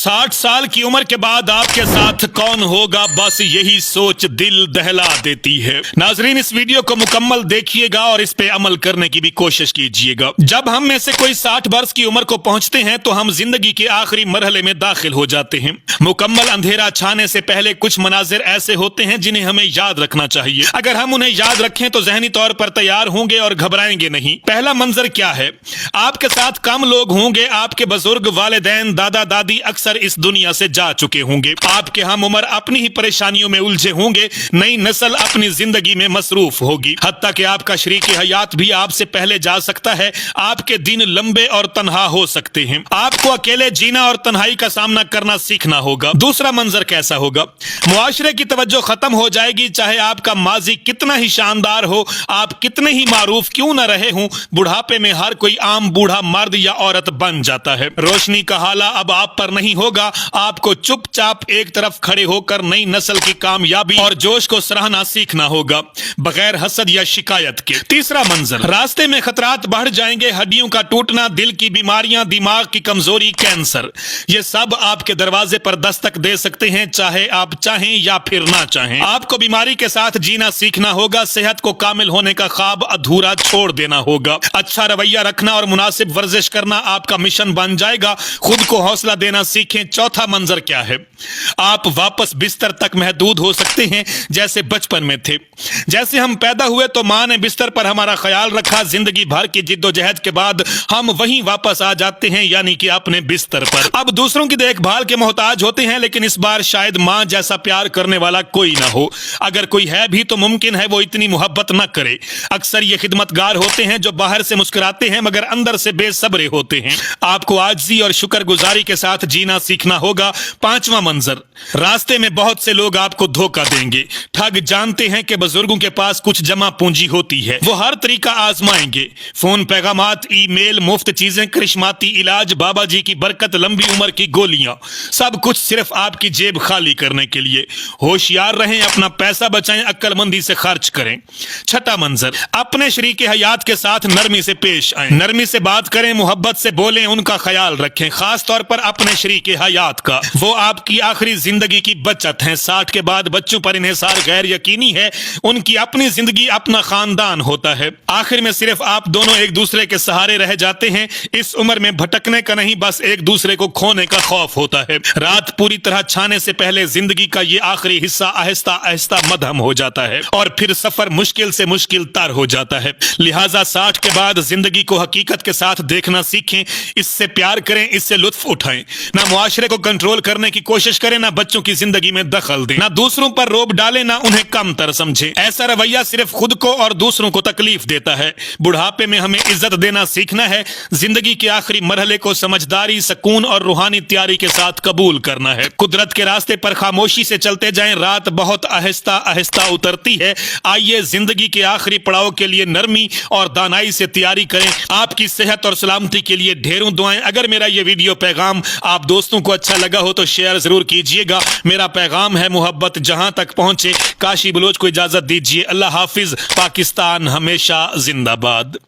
60 साल की उम्र के बाद आपके साथ कौन होगा, बस यही सोच दिल दहला देती है। नाजरीन, इस वीडियो को मुकम्मल देखिएगा और इस पे अमल करने की भी कोशिश कीजिएगा। जब हम में से कोई 60 वर्ष की उम्र को पहुंचते हैं तो हम जिंदगी के आखिरी मरहले में दाखिल हो जाते हैं। मुकम्मल अंधेरा छाने से पहले कुछ मनाजिर ऐसे होते हैं जिन्हें हमें याद रखना चाहिए। अगर हम उन्हें याद रखें तो जहनी तौर पर तैयार होंगे और घबराएंगे नहीं। पहला मंजर क्या है? आपके साथ कम लोग होंगे। आपके बुजुर्ग, वालिदैन, दादा दादी अक्सर इस दुनिया से जा चुके होंगे। आपके हम उम्र अपनी ही परेशानियों में उलझे होंगे। नई नस्ल अपनी जिंदगी में मसरूफ होगी। हत्ता कि आपका शरीक हयात भी आपसे पहले जा सकता है। आपके दिन लंबे और तन्हा हो सकते हैं। आपको अकेले जीना और तन्हाई का सामना करना सीखना होगा। दूसरा मंजर कैसा होगा? मुआशरे की तवज्जो खत्म हो जाएगी। चाहे आपका माजी कितना ही शानदार हो, आप कितने ही मारूफ क्यों न रहे हों, बुढ़ापे में हर कोई आम बूढ़ा मर्द या औरत बन जाता है। रोशनी का हाला अब आप पर नहीं होगा। आपको चुपचाप एक तरफ खड़े होकर नई नस्ल की कामयाबी और जोश को सराहना सीखना होगा, बगैर हसद या शिकायत के। तीसरा मंजर, रास्ते में खतरात बढ़ जाएंगे। हड्डियों का टूटना, दिल की बीमारियां, दिमाग की कमजोरी, कैंसर, ये सब आपके दरवाजे पर दस्तक दे सकते हैं, चाहे आप चाहें या फिर ना चाहें। आपको बीमारी के साथ जीना सीखना होगा। सेहत को कामिल होने का ख्वाब अधूरा छोड़ देना होगा। अच्छा रवैया रखना और मुनासिब वर्जिश करना आपका मिशन बन जाएगा। खुद को हौसला देना सीखें। चौथा मंजर क्या है? आप वापस बिस्तर तक महदूद हो सकते हैं जैसे बचपन में थे। जैसे हम पैदा हुए तो मां ने बिस्तर पर हमारा ख्याल रखा। जिंदगी भर की जिद्दोजहद के बाद हम वहीं वापस आ जाते हैं, यानी कि अपने बिस्तर पर। अब दूसरों की देखभाल के मोहताज होते हैं, लेकिन इस बार शायद मां जैसा प्यार करने वाला कोई ना हो। अगर कोई है भी तो मुमकिन है वो इतनी मोहब्बत न करे। अक्सर ये खिदमतगार होते हैं जो बाहर से मुस्कुराते हैं मगर अंदर से बेसब्रे होते हैं। आपको आजिज़ी और शुक्रगुजारी के साथ जीना सीखना होगा। पांचवा मंजर, रास्ते में बहुत से लोग आपको धोखा देंगे। ठग जानते हैं कि बुजुर्गों के पास कुछ जमा पूंजी होती है, वो हर तरीका आजमाएंगे। फोन पैगामात, ईमेल, मुफ्त चीजें, करिश्माती इलाज, बाबा जी की बरकत, लंबी उम्र की गोलियां, सब कुछ सिर्फ आपकी जेब खाली करने के लिए। होशियार रहें, अपना पैसा बचाएं, अक्लमंदी से खर्च करें। छठा मंजर, अपने शरीक हयात के साथ नरमी से पेश आए। नरमी से बात करें, मोहब्बत से बोलें, उनका ख्याल रखें, खास तौर पर अपने शरीक हयात का। वो आपकी आखिरी जिंदगी की बचत है। 60 के बाद बच्चों पर इन्हिसार गैर यकीनी है। उनकी अपनी जिंदगी, अपना खानदान होता है। आखिर में सिर्फ आप दोनों एक दूसरे के सहारे रह जाते हैं। इस उम्र में भटकने का नहीं, बस एक दूसरे को खोने का खौफ होता है। रात पूरी तरह छाने से पहले जिंदगी का ये आखिरी हिस्सा आहिस्ता आहिस्ता मध्यम हो जाता है और फिर सफर मुश्किल से मुश्किल तर हो जाता है। लिहाजा 60 के बाद जिंदगी को हकीकत के साथ देखना सीखें। इससे प्यार करें, इससे लुत्फ उठाएं। ना मुआशरे को कंट्रोल करने की कोशिश करें, ना बच्चों की जिंदगी में दखल दें, ना दूसरों पर रोब डालें, ना उन्हें कमतर समझें। ऐसा रवैया सिर्फ खुद को और दूसरों को तकलीफ देता है। बुढ़ापे में हमें इज्जत देना सीखना है। जिंदगी के आखिरी मरहले को समझदारी, सुकून और रूहानी तैयारी के साथ कबूल करना है। कुदरत के रास्ते पर खामोशी से चलते जाएं। रात बहुत आहिस्ता आहिस्ता उतरती है। आइए जिंदगी के आखिरी पड़ाव के लिए नरमी और दानाई से तैयारी करें। आपकी सेहत और सलामती के लिए ढेरों दुआएं। अगर मेरा ये वीडियो पैगाम आप दोस्तों को अच्छा लगा हो तो शेयर जरूर कीजिएगा। मेरा पैगाम है, मोहब्बत जहां तक पहुंचे। काशी बलोच को इजाजत दीजिए। अल्लाह हाफिज। पाकिस्तान हमेशा जिंदाबाद।